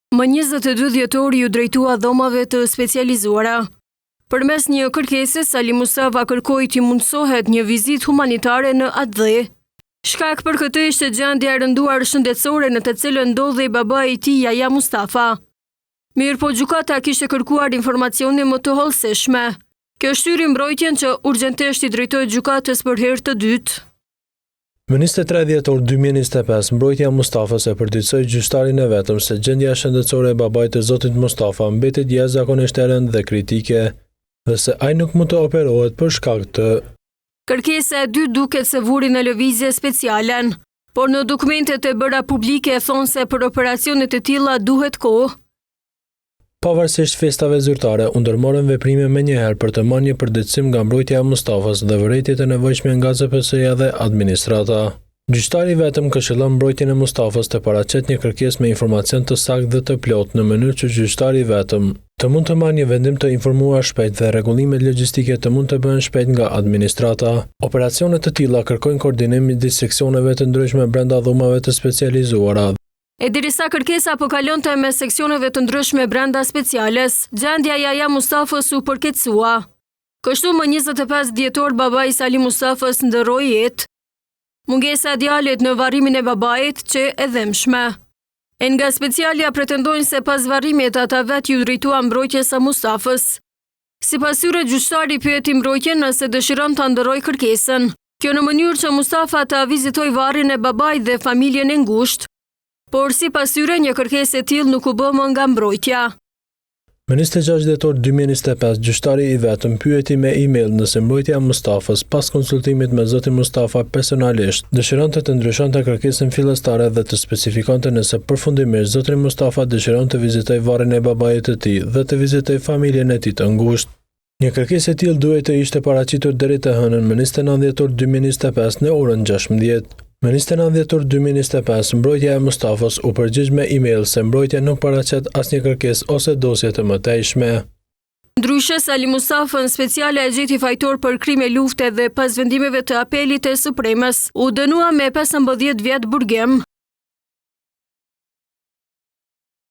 Më 22 dhjetori ju drejtua dhomave të specializuara. Përmes një kërkese, Sali Mustafa kërkoi t'i mundsohet një vizitë humanitare në Atdhe. Shkak për këtë ishte gjendja e rënduar shëndetësore në të cilën ndodhej babai i tij Yahya Mustafa. Mirëpo gjykata kishte kërkuar informacione më të hollësishme. Kjo shtyri mbrojtjen që urgjentisht i drejtohet gjykatës për herë të dytë. Më 23 dhjetor 2025, mbrojtja Mustafës e përditësoi gjyqtarin e vetëm se gjendja shëndetësore e babait të zotit Mustafa mbetet jashtëzakonisht e rëndë dhe kritike dhe se ai nuk mund të operohet për shkak të. Kërkesa e dytë duket se vuri në lëvizje specialen, por në dokumentet e bëra publike thonë se për operacionet e tilla duhet kohë. Pavarësisht festave zyrtare, u ndërmorën veprime menjëherë për të marrë një përditësim nga mbrojtja e Mustafës dhe vërejtjet e nevojshme nga ZPS-ja dhe administrata. Gjyqtari vetëm këshillon mbrojtjen e Mustafës të paraqet një kërkesë me informacion të saktë dhe të plotë në mënyrë që gjyqtari vetëm të mund të marrë një vendim të informuar shpejt dhe rregullimet logjistike të mund të bëhen shpejt nga administrata. Operacione të tilla kërkojnë koordinim midis seksioneve të ndryshme brenda dhomave të specializuara. E derisa kërkesa po kalonte me seksioneve të ndryshme brenda speciales, gjendja e Yahya Mustafës u përkeqësua. Kështu më 25 dhjetor babai Sali Mustafës ndërroi jetë. Mungesa e djalit në varrimin e babait që e dhëmshme. E nga specialja pretendojnë se pas varrimit ata vet ju drejtuan mbrojtjes së Mustafës. Sipas tyre gjyqtari pyeti mbrojtjen nëse dëshiron ta ndërrojë kërkesën. Kjo në mënyrë që Mustafa ta vizitojë varrin e babait dhe familjen e ngushtë. Por sipas tyre një kërkesë e tillë nuk u bë më nga mbrojtja. Më 26 dhjetor 2025, gjyqtari i vetëm pyeti me email nëse mbrojtja e Mustafës pas konsultimit me zotin Mustafa personalisht dëshironte të ndryshonte kërkesën fillestare dhe të specifikonte nëse përfundimisht zotri Mustafa dëshiron të vizitojë varrin e babait të tij dhe të vizitojë familjen e tij të ngushtë. Një kërkesë e tillë duhet të ishte paraqitur deri të hënën më 29 dhjetor 2025 në orën 16. Më 29 dhjetor 2025, mbrojtja e Mustafës u përgjigj me email se mbrojtja nuk paraqet asnjë kërkesë ose dosje të mëtejshme. Ndryshe, Sali Mustafën speciale e gjeti fajtor për krime lufte dhe pas vendimeve të apelit të Supremës, u dënua me 15 vjet burgim.